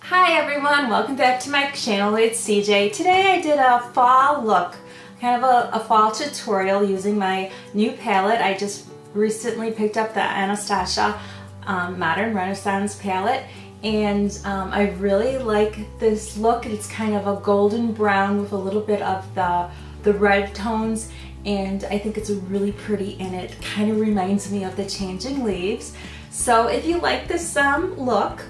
Hi everyone, welcome back to my channel. It's CeeJay. Today I did a fall look, kind of a fall tutorial using my new palette. I just recently picked up the Anastasia Modern Renaissance Palette, and I really like this look. It's kind of a golden brown with a little bit of the red tones, and I think it's really pretty, and it kind of reminds me of the changing leaves. So if you like this look,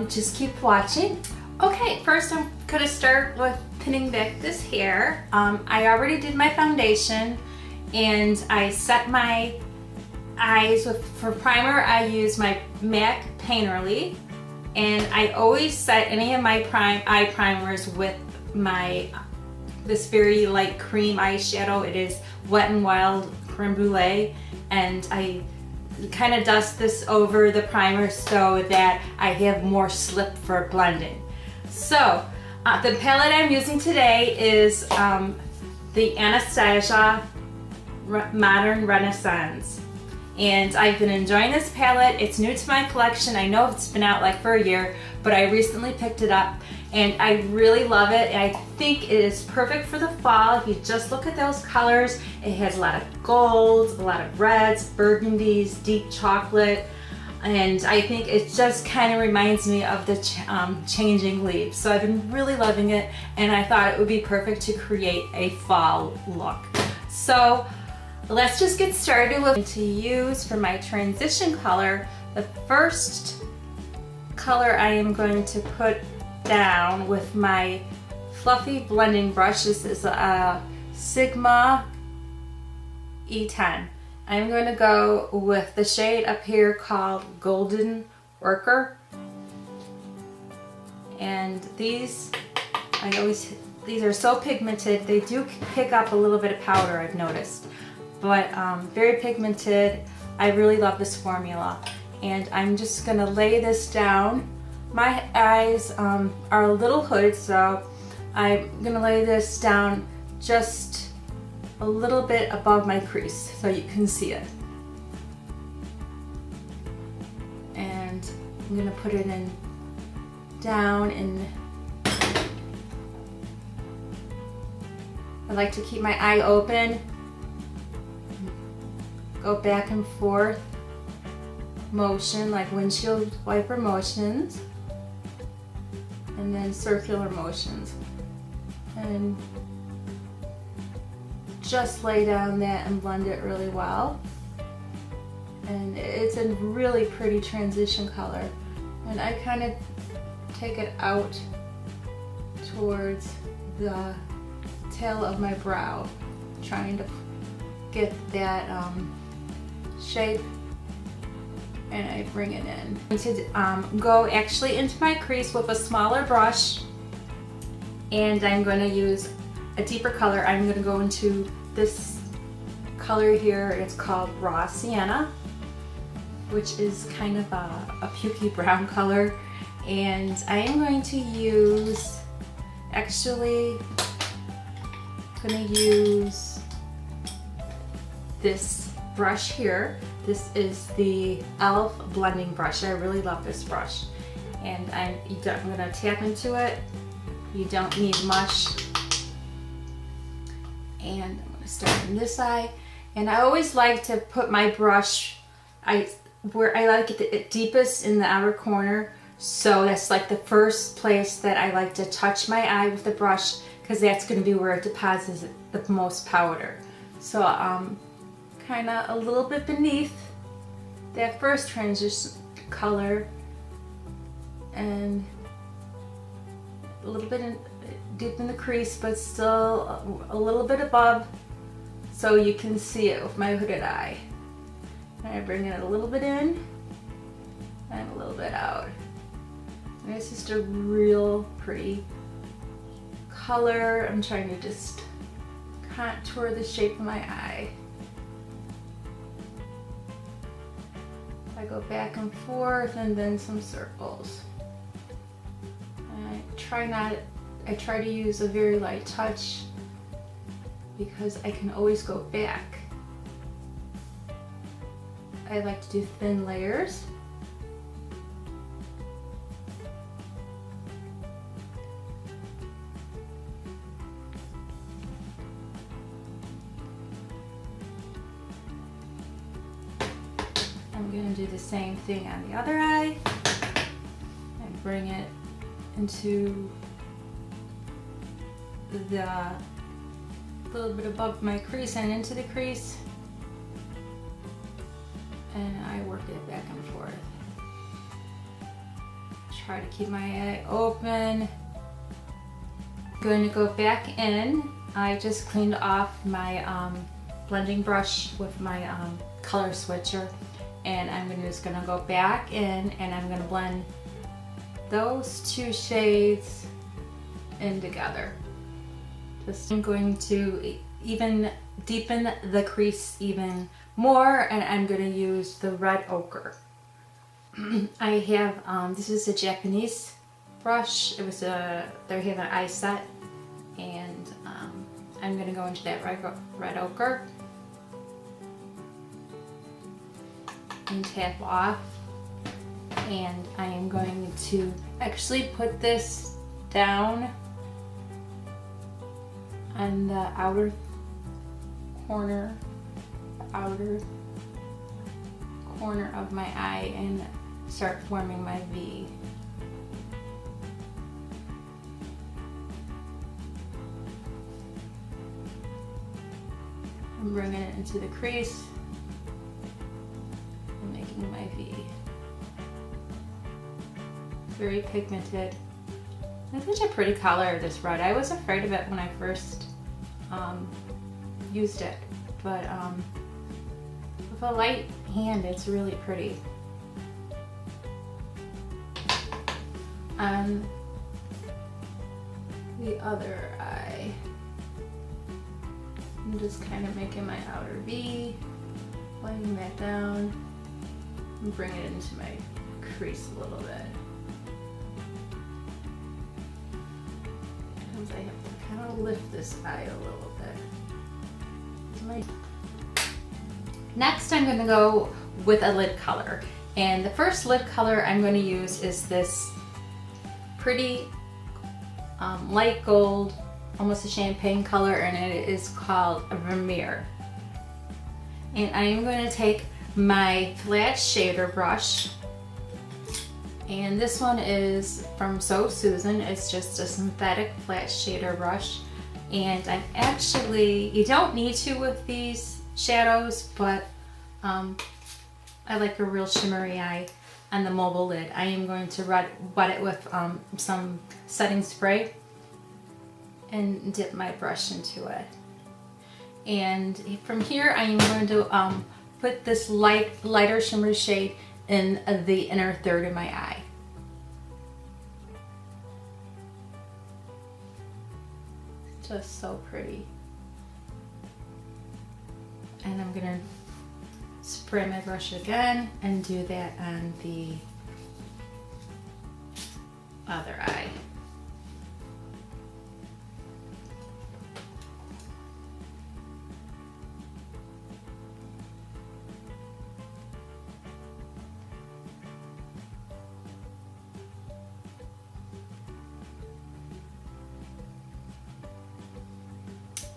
just keep watching. Okay, first I'm going to start with pinning back this hair. I already did my foundation, and I set my eyes for primer. I use my MAC Painterly, and I always set any of my eye primers with this very light cream eyeshadow. It is Wet n Wild Creme Brulee, and I kind of dust this over the primer so that I have more slip for blending. So the palette I'm using today is the Anastasia Modern Renaissance, and I've been enjoying this palette. It's new to my collection. I know it's been out like for a year, but I recently picked it up and I really love it. I think it is perfect for the fall. If you just look at those colors, it has a lot of golds, a lot of reds, burgundies, deep chocolate, and I think it just kind of reminds me of the changing leaves. So I've been really loving it, and I thought it would be perfect to create a fall look. So let's just get started with to use for my transition color. The first color I am going to put down with my fluffy blending brush. This is a Sigma E10. I'm going to go with the shade up here called Golden Worker, and these are so pigmented. They do pick up a little bit of powder, I've noticed, but very pigmented. I really love this formula, and I'm just gonna lay this down. My eyes are a little hooded, so I'm gonna lay this down just a little bit above my crease so you can see it. And I'm gonna put it in down, and I like to keep my eye open, go back and forth motion like windshield wiper motions, and then circular motions, and just lay down that and blend it really well. And it's a really pretty transition color, and I kind of take it out towards the tail of my brow, trying to get that shape, and I bring it in. To go actually into my crease with a smaller brush, and I'm going to use a deeper color. I'm going to go into this color here. It's called Raw Sienna, which is kind of a pukey brown color, and I am going to use, actually going to use this brush here. This is the e.l.f. blending brush. I really love this brush, and I'm going to tap into it. You don't need much. And I'm going to start in this eye, and I always like to put my brush where I like it deepest in the outer corner. So that's like the first place that I like to touch my eye with the brush, because that's going to be where it deposits the most powder. So kind of a little bit beneath that first transition color, and a little bit deep in the crease, but still a little bit above, so you can see it with my hooded eye. And I bring it a little bit in and a little bit out. And it's just a real pretty color. I'm trying to just contour the shape of my eye. I go back and forth, and then some circles. And I try to use a very light touch, because I can always go back. I like to do thin layers. I'm going to do the same thing on the other eye and bring it into the little bit above my crease and into the crease, and I work it back and forth. Try to keep my eye open. Going to go back in. I just cleaned off my blending brush with my color switcher, and I'm just gonna go back in and I'm gonna blend those two shades in together. I'm going to even deepen the crease even more, and I'm going to use the red ochre. I have, this is a Japanese brush. It was they have an eye set, and I'm going to go into that red ochre and tap off, and I am going to actually put this down on the outer corner of my eye and start forming my V. I'm bringing it into the crease and making my V. Very pigmented. It's such a pretty color, this red. I was afraid of it when I first used it, but with a light hand, it's really pretty. On the other eye, I'm just kind of making my outer V, laying that down, and bring it into my crease a little bit. I have to kind of lift this eye a little bit. Next, I'm going to go with a lid color. And the first lid color I'm going to use is this pretty light gold, almost a champagne color, and it is called Vermeer. And I am going to take my flat shader brush, and this one is from So Susan. It's just a synthetic flat shader brush, and I'm actually, you don't need to with these shadows, but I like a real shimmery eye on the mobile lid. I am going to wet it with some setting spray and dip my brush into it. And from here I am going to put this lighter shimmery shade in the inner third of my eye. Just so pretty. And I'm gonna spray my brush again and do that on the other eye.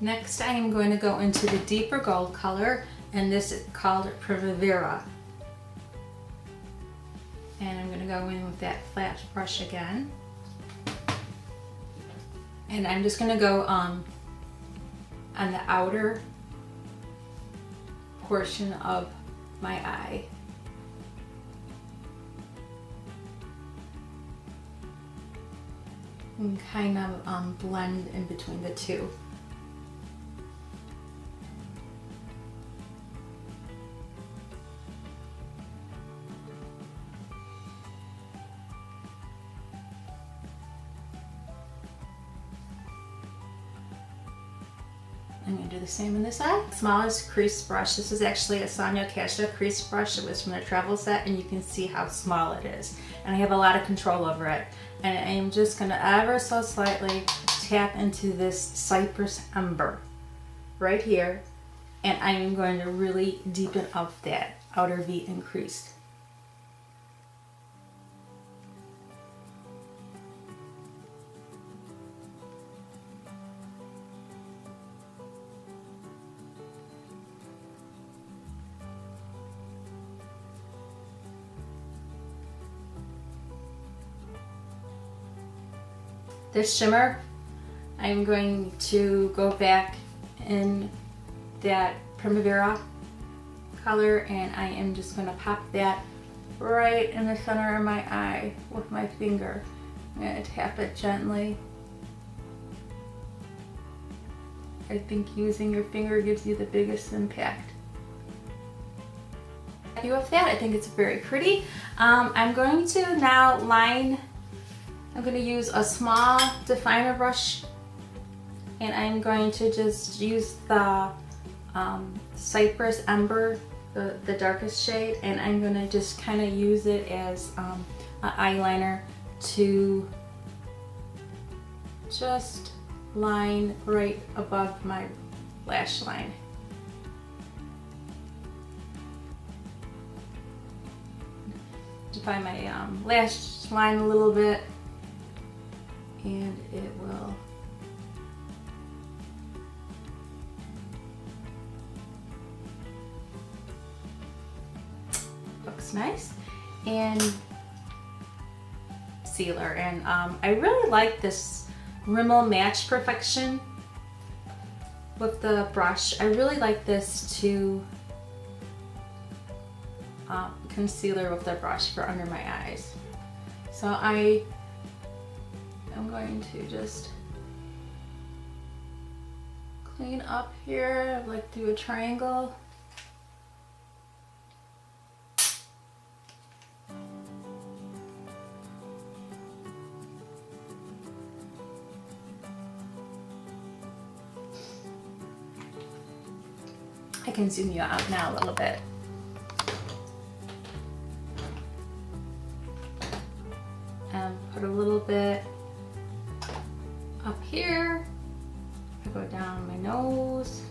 Next, I am going to go into the deeper gold color, and this is called Primavera. And I'm going to go in with that flat brush again. And I'm just going to go on the outer portion of my eye. And kind of blend in between the two. I'm going to do the same on this side. Smallest crease brush. This is actually a Sonia Kashia crease brush. It was from the travel set, and you can see how small it is. And I have a lot of control over it. And I am just going to ever so slightly tap into this cypress ember right here. And I am going to really deepen up that outer V and crease. this shimmer, I'm going to go back in that Primavera color, and I am just going to pop that right in the center of my eye with my finger. I'm going to tap it gently. I think using your finger gives you the biggest impact. Happy with that. I think it's very pretty. I'm going to now line, I'm going to use a small definer brush, and I'm going to just use the Cypress Ember, the darkest shade, and I'm going to just kind of use it as an eyeliner to just line right above my lash line. Define my lash line a little bit, and it will looks nice. And concealer, and I really like this Rimmel Match Perfection with the brush. I really like this to concealer with the brush for under my eyes. So I am going to just clean up here, like do a triangle. I can zoom you out now a little bit. And put a little bit up here. I go down my nose.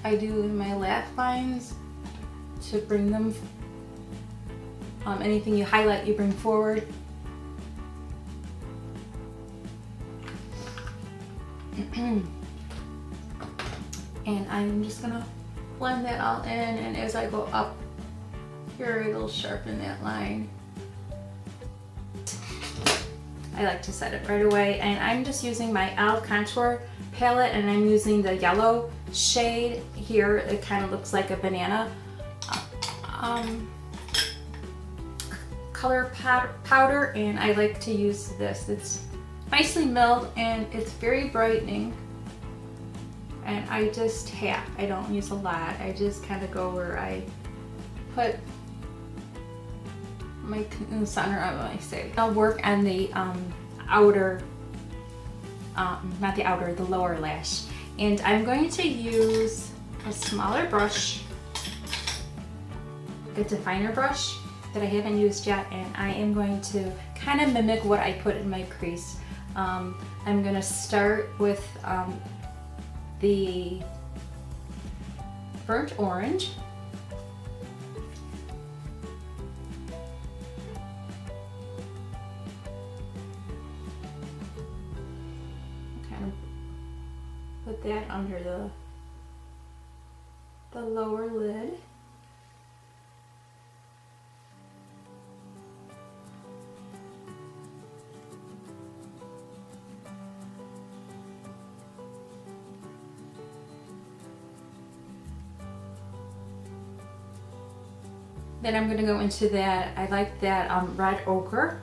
I do my laugh lines to bring them, anything you highlight you bring forward. And I'm just gonna blend that all in, and as I go up here, it'll sharpen that line. I like to set it right away, and I'm just using my e.l.f. contour palette, and I'm using the yellow shade here. It kind of looks like a banana color powder, and I like to use this. It's nicely milled and it's very brightening. And I just tap, I don't use a lot. I just kind of go where I put my in the center of my face. I'll work on the outer, not the outer, the lower lash. And I'm going to use a smaller brush, a definer brush that I haven't used yet, and I am going to kind of mimic what I put in my crease. I'm going to start with the burnt orange. Kind of put that under the lower lid. Then I'm going to go into that, I like that red ochre,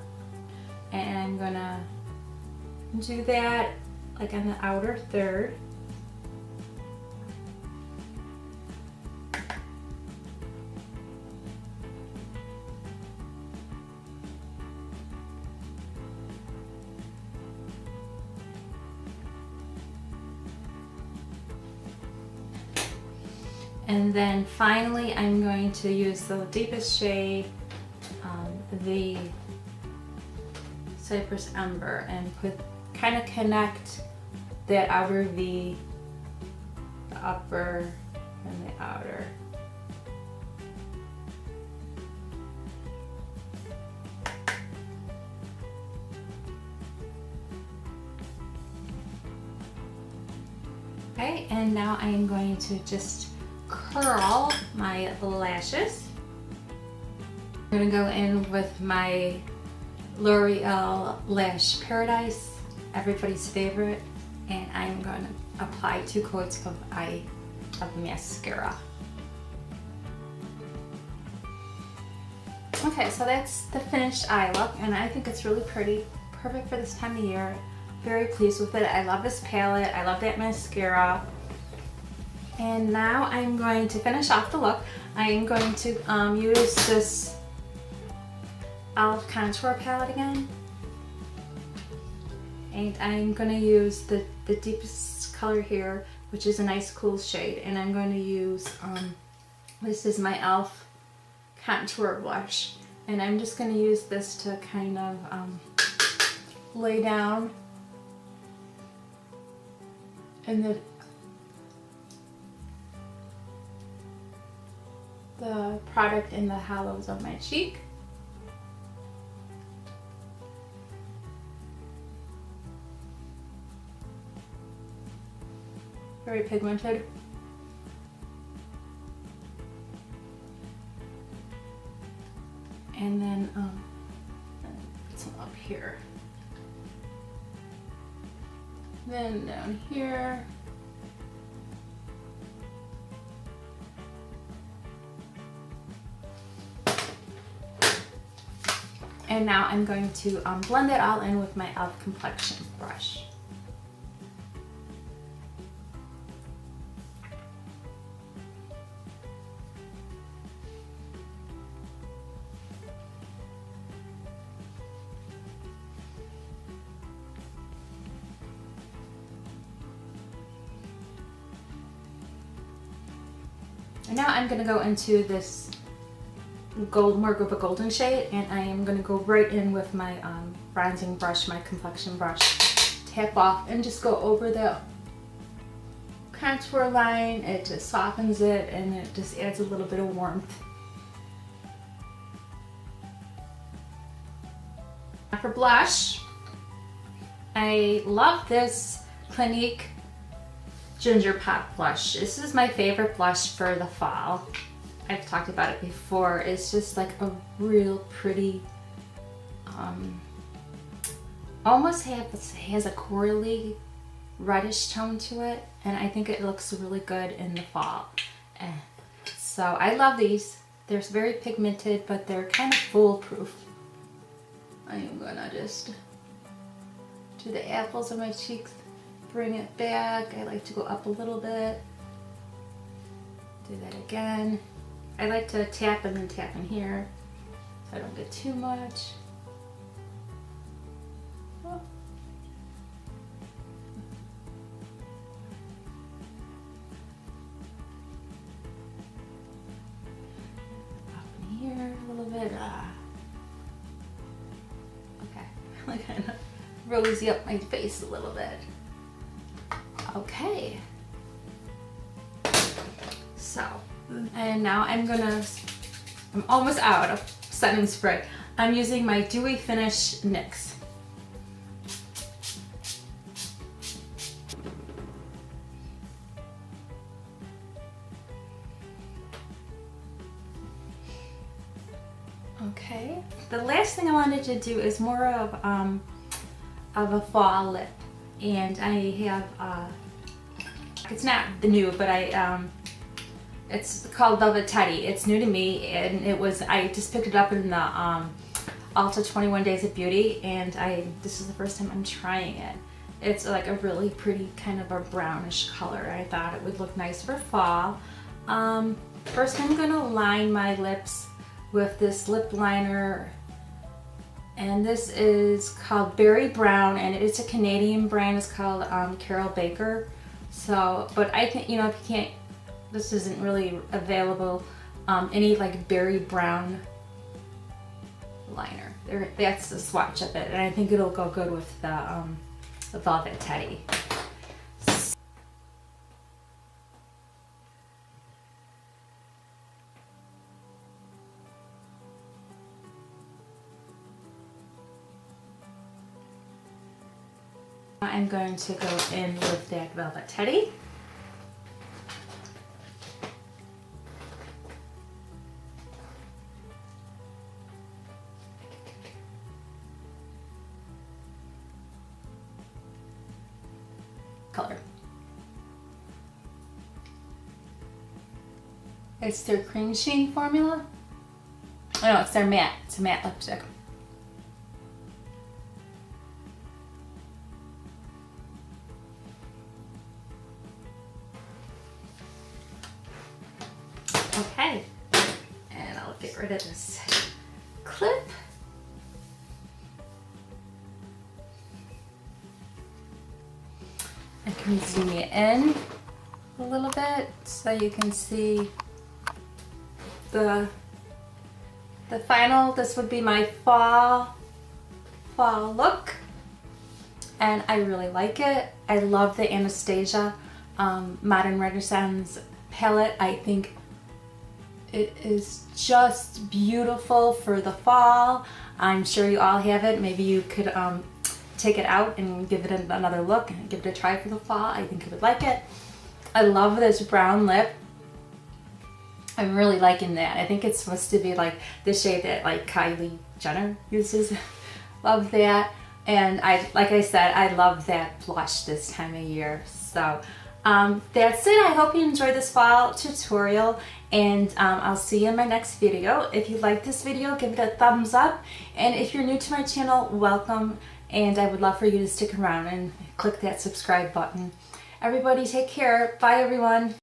and I'm going to do that like on the outer third. And then finally, I'm going to use the deepest shade, the Cypress Ember, and kind of connect that outer V, the upper and the outer. Okay, and now I am going to just curl my lashes. I'm going to go in with my L'Oreal Lash Paradise everybody's favorite, and I'm going to apply 2 coats of mascara. Okay, so that's the finished eye look, and I think it's really pretty, perfect for this time of year. Very pleased with it. I love this palette. I love that mascara. And now I'm going to finish off the look. I am going to use this e.l.f. contour palette again. And I'm going to use the deepest color here, which is a nice cool shade. And I'm going to use, this is my e.l.f. contour blush. And I'm just going to use this to kind of lay down in the product in the hollows of my cheek. Very pigmented. And then put some up here. Then down here. And now I'm going to blend it all in with my e.l.f. complexion brush. And now I'm going to go into this more of a golden shade, and I am going to go right in with my bronzing brush, my complexion brush, tap off and just go over the contour line. It just softens it and it just adds a little bit of warmth. For blush, I love this Clinique Ginger Pop blush. This is my favorite blush for the fall. I've talked about it before. It's just like a real pretty, almost has a corally reddish tone to it, and I think it looks really good in the fall. So I love these. They're very pigmented, but they're kind of foolproof. I am gonna just do the apples of my cheeks, bring it back. I like to go up a little bit. Do that again. I like to tap and then tap in here so I don't get too much. Oh. Up in here a little bit. Okay, I kind of rosy up my face a little bit. Okay. So. And now I'm almost out of setting spray. I'm using my Dewy Finish NYX. Okay. The last thing I wanted to do is more of a fall lip, and I have it's not the new, but it's called Velvet Teddy. It's new to me, and I just picked it up in the Ulta 21 Days of Beauty, and this is the first time I'm trying it. It's like a really pretty kind of a brownish color. I thought it would look nice for fall. First I'm gonna line my lips with this lip liner, and this is called Berry Brown, and it's a Canadian brand. It's called Carol Baker. So, but I think, you know, if you can't, this isn't really available, any like berry brown liner. That's the swatch of it, and I think it'll go good with the Velvet Teddy. I'm going to go in with that Velvet Teddy. color. It's their cream sheen formula. Oh no, it's their matte. It's a matte lipstick. Okay, and I'll get rid of this clip. I can zoom it in a little bit so you can see the final. This would be my fall look, and I really like it. I love the Anastasia Modern Renaissance Palette. I think it is just beautiful for the fall. I'm sure you all have it. Maybe you could take it out and give it another look and give it a try for the fall. I think you would like it. I love this brown lip. I'm really liking that. I think it's supposed to be like the shade that like Kylie Jenner uses. Love that. And like I said, I love that blush this time of year. So that's it. I hope you enjoyed this fall tutorial, and I'll see you in my next video. If you like this video, give it a thumbs up, and if you're new to my channel, welcome, and I would love for you to stick around and click that subscribe button. Everybody take care. Bye everyone.